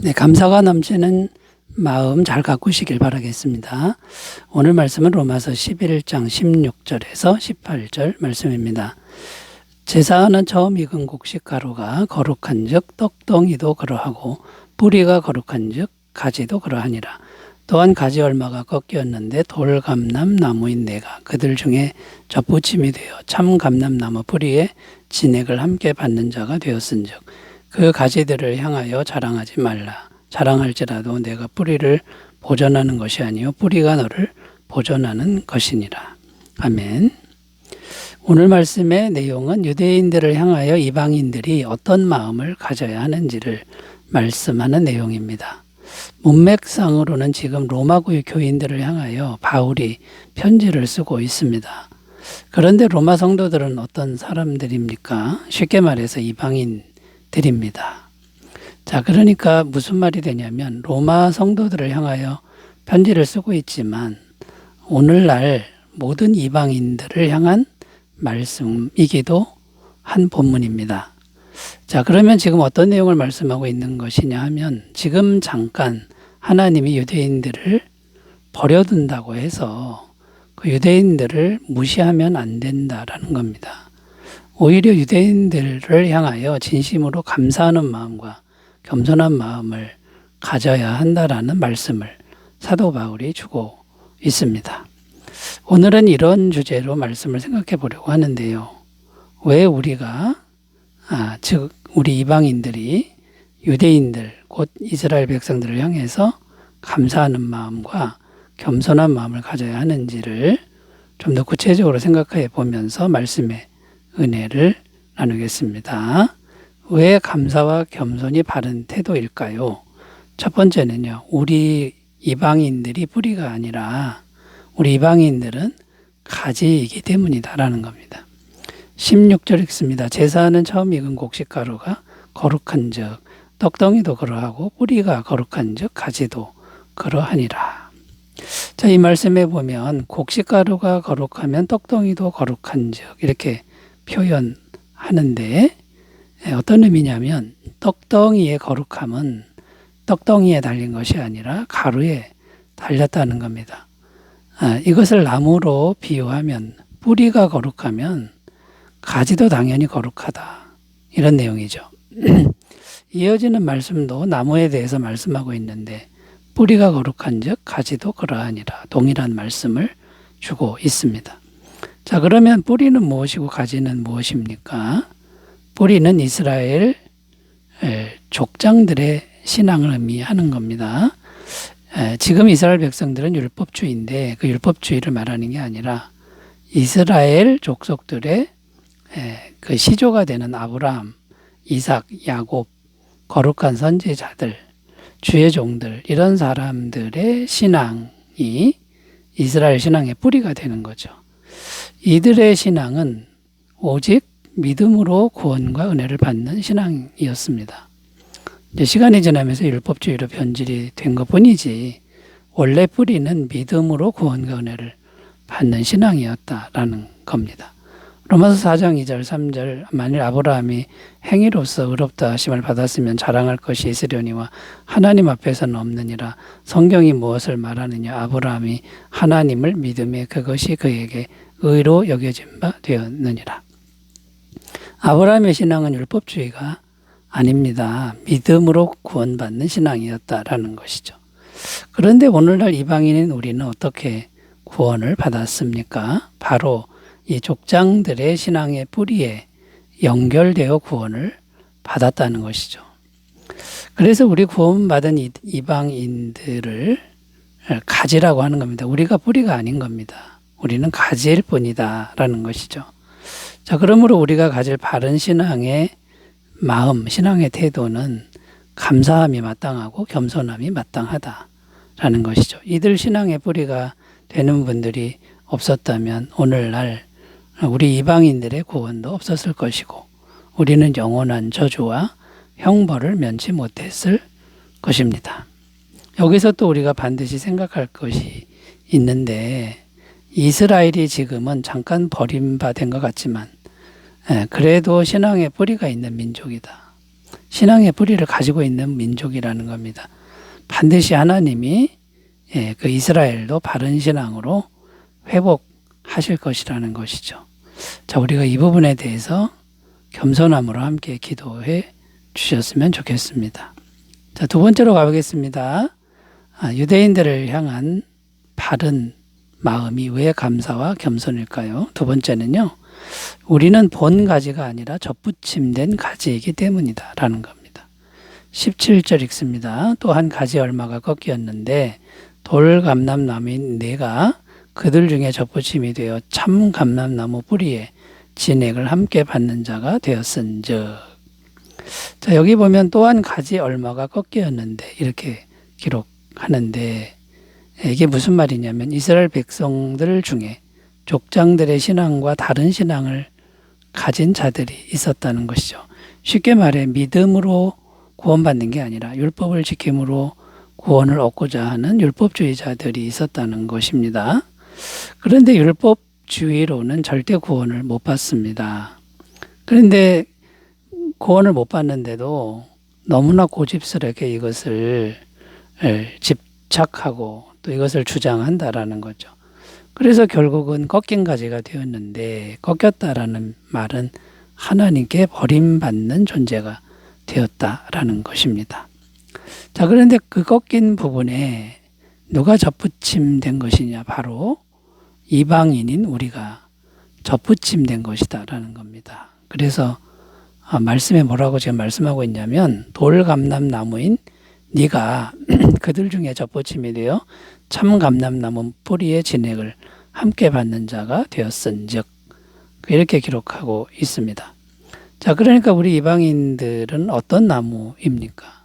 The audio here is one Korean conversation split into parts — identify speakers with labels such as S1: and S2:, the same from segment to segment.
S1: 네, 감사가 넘치는 마음 잘 가꾸시길 바라겠습니다. 오늘 말씀은 로마서 11장 16절에서 18절 말씀입니다. 제사하는 처음 익은 곡식 가루가 거룩한 즉 떡덩이도 그러하고 뿌리가 거룩한 즉 가지도 그러하니라. 또한 가지 얼마가 꺾였는데 돌감람 나무인 내가 그들 중에 접붙임이 되어 참 감람나무 뿌리에 진액을 함께 받는 자가 되었은즉 그 가지들을 향하여 자랑하지 말라. 자랑할지라도 내가 뿌리를 보존하는 것이 아니요 뿌리가 너를 보존하는 것이니라. 아멘. 오늘 말씀의 내용은 유대인들을 향하여 이방인들이 어떤 마음을 가져야 하는지를 말씀하는 내용입니다. 문맥상으로는 지금 로마구의 교인들을 향하여 바울이 편지를 쓰고 있습니다. 그런데 로마 성도들은 어떤 사람들입니까? 쉽게 말해서 이방인들입니다. 자, 그러니까 무슨 말이 되냐면 로마 성도들을 향하여 편지를 쓰고 있지만 오늘날 모든 이방인들을 향한 말씀이기도 한 본문입니다. 자, 그러면 지금 어떤 내용을 말씀하고 있는 것이냐 하면 지금 잠깐 하나님이 유대인들을 버려둔다고 해서 그 유대인들을 무시하면 안 된다라는 겁니다. 오히려 유대인들을 향하여 진심으로 감사하는 마음과 겸손한 마음을 가져야 한다라는 말씀을 사도 바울이 주고 있습니다. 오늘은 이런 주제로 말씀을 생각해 보려고 하는데요. 왜 우리가 즉 우리 이방인들이 유대인들 곧 이스라엘 백성들을 향해서 감사하는 마음과 겸손한 마음을 가져야 하는지를 좀 더 구체적으로 생각해 보면서 말씀의 은혜를 나누겠습니다. 왜 감사와 겸손이 바른 태도일까요? 첫 번째는요. 우리 이방인들이 뿌리가 아니라 우리 이방인들은 가지이기 때문이다라는 겁니다. 16절 읽습니다. 제사하는 처음 익은 곡식 가루가 거룩한 즉 떡덩이도 그러하고 뿌리가 거룩한 즉 가지도 그러하니라. 자, 이 말씀에 보면 곡식 가루가 거룩하면 떡덩이도 거룩한 즉 이렇게 표현하는데 어떤 의미냐면 떡덩이의 거룩함은 떡덩이에 달린 것이 아니라 가루에 달렸다는 겁니다. 이것을 나무로 비유하면 뿌리가 거룩하면 가지도 당연히 거룩하다. 이런 내용이죠. 이어지는 말씀도 나무에 대해서 말씀하고 있는데 뿌리가 거룩한 즉 가지도 그러하니라. 동일한 말씀을 주고 있습니다. 자, 그러면 뿌리는 무엇이고 가지는 무엇입니까? 뿌리는 이스라엘 족장들의 신앙을 의미하는 겁니다. 지금 이스라엘 백성들은 율법주의인데 그 율법주의를 말하는 게 아니라 이스라엘 족속들의 그 시조가 되는 아브라함, 이삭, 야곱, 거룩한 선지자들, 주의 종들 이런 사람들의 신앙이 이스라엘 신앙의 뿌리가 되는 거죠. 이들의 신앙은 오직 믿음으로 구원과 은혜를 받는 신앙이었습니다. 이제 시간이 지나면서 율법주의로 변질이 된 것뿐이지 원래 뿌리는 믿음으로 구원과 은혜를 받는 신앙이었다라는 겁니다. 로마서 4장 2절 3절 만일 아브라함이 행위로서 의롭다 하심을 받았으면 자랑할 것이 있으려니와 하나님 앞에서는 없느니라. 성경이 무엇을 말하느냐. 아브라함이 하나님을 믿음에 그것이 그에게 의로 여겨진 바 되었느니라. 아브라함의 신앙은 율법주의가 아닙니다. 믿음으로 구원받는 신앙이었다라는 것이죠. 그런데 오늘날 이방인인 우리는 어떻게 구원을 받았습니까? 바로 이 족장들의 신앙의 뿌리에 연결되어 구원을 받았다는 것이죠. 그래서 우리 구원받은 이방인들을 가지라고 하는 겁니다. 우리가 뿌리가 아닌 겁니다. 우리는 가지일 뿐이다 라는 것이죠. 자, 그러므로 우리가 가질 바른 신앙의 마음, 신앙의 태도는 감사함이 마땅하고 겸손함이 마땅하다라는 것이죠. 이들 신앙의 뿌리가 되는 분들이 없었다면 오늘날 우리 이방인들의 구원도 없었을 것이고 우리는 영원한 저주와 형벌을 면치 못했을 것입니다. 여기서 또 우리가 반드시 생각할 것이 있는데 이스라엘이 지금은 잠깐 버림받은 것 같지만 그래도 신앙의 뿌리가 있는 민족이다. 신앙의 뿌리를 가지고 있는 민족이라는 겁니다. 반드시 하나님이 그 이스라엘도 바른 신앙으로 회복하실 것이라는 것이죠. 자, 우리가 이 부분에 대해서 겸손함으로 함께 기도해 주셨으면 좋겠습니다. 자, 두 번째로 가보겠습니다. 유대인들을 향한 바른 마음이 왜 감사와 겸손일까요? 두 번째는요, 우리는 본 가지가 아니라 접붙임된 가지이기 때문이다 라는 겁니다. 17절 읽습니다. 또 한 가지 얼마가 꺾였는데 돌감람나무인 내가 그들 중에 접붙임이 되어 참 감람나무 뿌리에 진액을 함께 받는 자가 되었은즉. 자, 여기 보면 또 한 가지 얼마가 꺾였는데 이렇게 기록하는데, 이게 무슨 말이냐면 이스라엘 백성들 중에 족장들의 신앙과 다른 신앙을 가진 자들이 있었다는 것이죠. 쉽게 말해 믿음으로 구원받는 게 아니라 율법을 지킴으로 구원을 얻고자 하는 율법주의자들이 있었다는 것입니다. 그런데 율법주의로는 절대 구원을 못 받습니다. 그런데 구원을 못 받는데도 너무나 고집스럽게 이것을 집착하고 또 이것을 주장한다라는 거죠. 그래서 결국은 꺾인 가지가 되었는데, 꺾였다라는 말은 하나님께 버림받는 존재가 되었다라는 것입니다. 자, 그런데 그 꺾인 부분에 누가 접붙임된 것이냐? 바로 이방인인 우리가 접붙임된 것이다라는 겁니다. 그래서 말씀에 뭐라고 지금 말씀하고 있냐면, 돌감람나무인 네가 그들 중에 접붙임이 되어 참 감람나무 뿌리의 진액을 함께 받는 자가 되었은즉, 이렇게 기록하고 있습니다. 자, 그러니까 우리 이방인들은 어떤 나무입니까?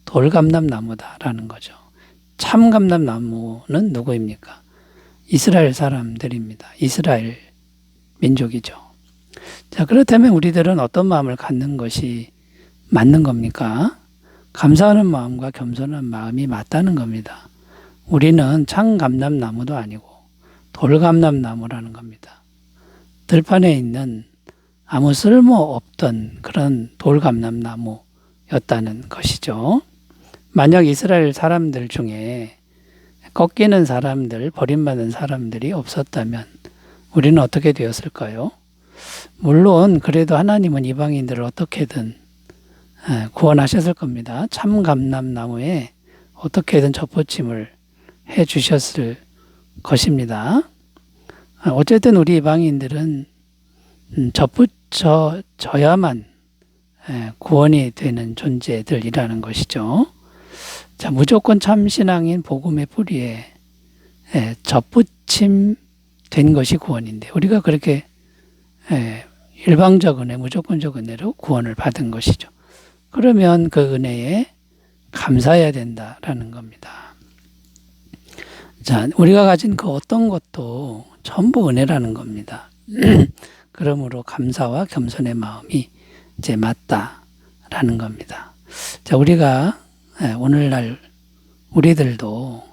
S1: 돌감람나무다라는 거죠. 참 감람나무는 누구입니까? 이스라엘 사람들입니다. 이스라엘 민족이죠. 자, 그렇다면 우리들은 어떤 마음을 갖는 것이 맞는 겁니까? 감사하는 마음과 겸손한 마음이 맞다는 겁니다. 우리는 참 감람나무도 아니고 돌감람나무라는 겁니다. 들판에 있는 아무 쓸모없던 그런 돌감람나무였다는 것이죠. 만약 이스라엘 사람들 중에 꺾이는 사람들, 버림받은 사람들이 없었다면 우리는 어떻게 되었을까요? 물론 그래도 하나님은 이방인들을 어떻게든 구원하셨을 겁니다. 참 감람나무에 어떻게든 접붙임을 해 주셨을 것입니다. 어쨌든 우리 이방인들은 접붙여져야만 구원이 되는 존재들이라는 것이죠. 자, 무조건 참 신앙인 복음의 뿌리에 접붙임 된 것이 구원인데, 우리가 그렇게 일방적 은혜, 무조건적 은혜로 구원을 받은 것이죠. 그러면 그 은혜에 감사해야 된다라는 겁니다. 자, 우리가 가진 그 어떤 것도 전부 은혜라는 겁니다. 그러므로 감사와 겸손의 마음이 이제 맞다라는 겁니다. 자, 우리가 오늘날 우리들도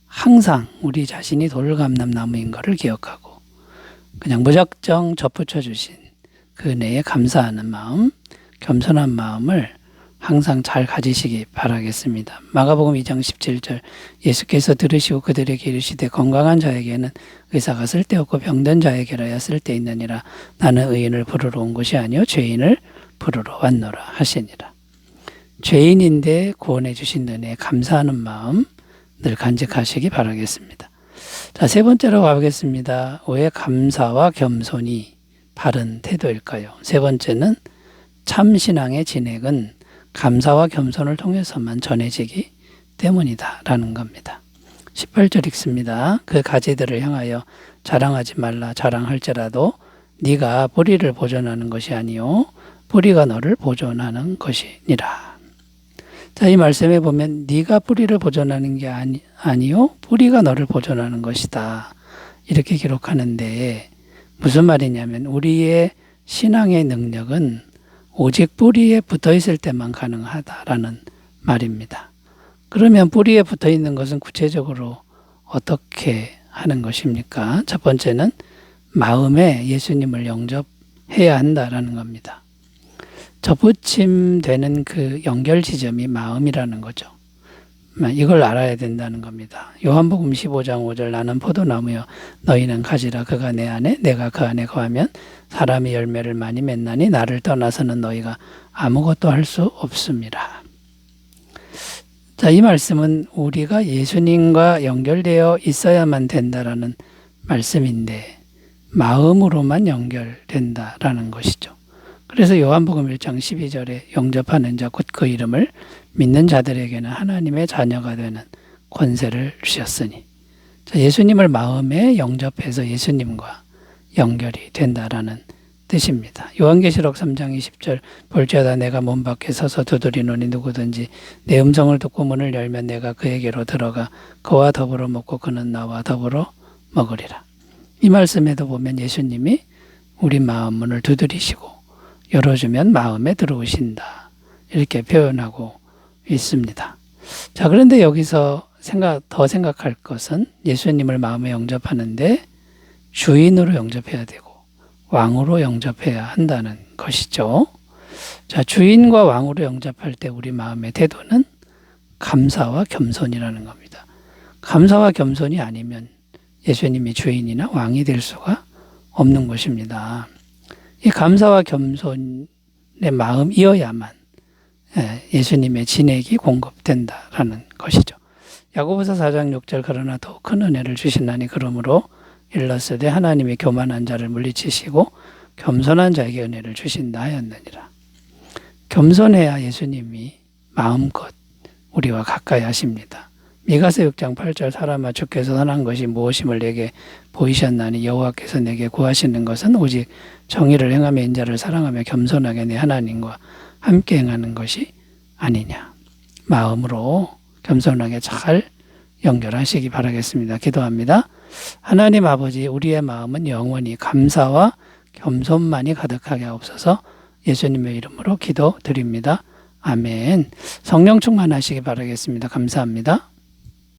S1: 항상 우리 자신이 돌감람나무인 것을 기억하고 그냥 무작정 접붙여 주신 그 은혜에 감사하는 마음, 겸손한 마음을 항상 잘 가지시기 바라겠습니다. 마가복음 2장 17절, 예수께서 들으시고 그들에게 이르시되 건강한 자에게는 의사가 쓸데없고 병든 자에게라야 쓸데있느니라. 나는 의인을 부르러 온 것이 아니요 죄인을 부르러 왔노라 하시니라. 죄인인데 구원해 주신 은혜에 감사하는 마음 늘 간직하시기 바라겠습니다. 자, 세 번째로 가보겠습니다. 왜 감사와 겸손이 바른 태도일까요? 세 번째는 참신앙의 진액은 감사와 겸손을 통해서만 전해지기 때문이다 라는 겁니다. 18절 읽습니다. 그 가지들을 향하여 자랑하지 말라. 자랑할지라도 네가 뿌리를 보존하는 것이 아니요 뿌리가 너를 보존하는 것이니라. 자, 이 말씀에 보면 네가 뿌리를 보존하는 게 아니요 뿌리가 너를 보존하는 것이다, 이렇게 기록하는데 무슨 말이냐면 우리의 신앙의 능력은 오직 뿌리에 붙어 있을 때만 가능하다라는 말입니다. 그러면 뿌리에 붙어 있는 것은 구체적으로 어떻게 하는 것입니까? 첫 번째는 마음에 예수님을 영접해야 한다라는 겁니다. 접붙임되는 그 연결 지점이 마음이라는 거죠. 이걸 알아야 된다는 겁니다. 요한복음 15장 5절 나는 포도나무여 너희는 가지라 그가 내 안에 내가 그 안에 거하면 사람이 열매를 많이 맺나니 나를 떠나서는 너희가 아무것도 할 수 없습니다. 자, 이 말씀은 우리가 예수님과 연결되어 있어야만 된다라는 말씀인데 마음으로만 연결된다라는 것이죠. 그래서 요한복음 1장 12절에 영접하는 자 곧 그 이름을 믿는 자들에게는 하나님의 자녀가 되는 권세를 주셨으니, 자, 예수님을 마음에 영접해서 예수님과 연결이 된다라는 뜻입니다. 요한계시록 3장 20절 볼지어다 내가 문 밖에 서서 두드리노니 누구든지 내 음성을 듣고 문을 열면 내가 그에게로 들어가 그와 더불어 먹고 그는 나와 더불어 먹으리라. 이 말씀에도 보면 예수님이 우리 마음 문을 두드리시고 열어주면 마음에 들어오신다, 이렇게 표현하고 있습니다. 자, 그런데 여기서 더 생각할 것은 예수님을 마음에 영접하는데 주인으로 영접해야 되고 왕으로 영접해야 한다는 것이죠. 자, 주인과 왕으로 영접할 때 우리 마음의 태도는 감사와 겸손이라는 겁니다. 감사와 겸손이 아니면 예수님이 주인이나 왕이 될 수가 없는 것입니다. 이 감사와 겸손의 마음이어야만 예수님의 진액이 공급된다라는 것이죠. 야고보서 4장 6절 그러나 더 큰 은혜를 주시나니 그러므로 일렀으되 하나님이 교만한 자를 물리치시고 겸손한 자에게 은혜를 주신다 하였느니라. 겸손해야 예수님이 마음껏 우리와 가까이 하십니다. 미가서 6장 8절 사람아 주께서 선한 것이 무엇임을 내게 보이셨나니 여호와께서 내게 구하시는 것은 오직 정의를 행하며 인자를 사랑하며 겸손하게 내 하나님과 함께 행하는 것이 아니냐. 마음으로 겸손하게 잘 연결하시기 바라겠습니다. 기도합니다. 하나님 아버지, 우리의 마음은 영원히 감사와 겸손만이 가득하게 하옵소서. 예수님의 이름으로 기도드립니다. 아멘. 성령 충만하시기 바라겠습니다. 감사합니다.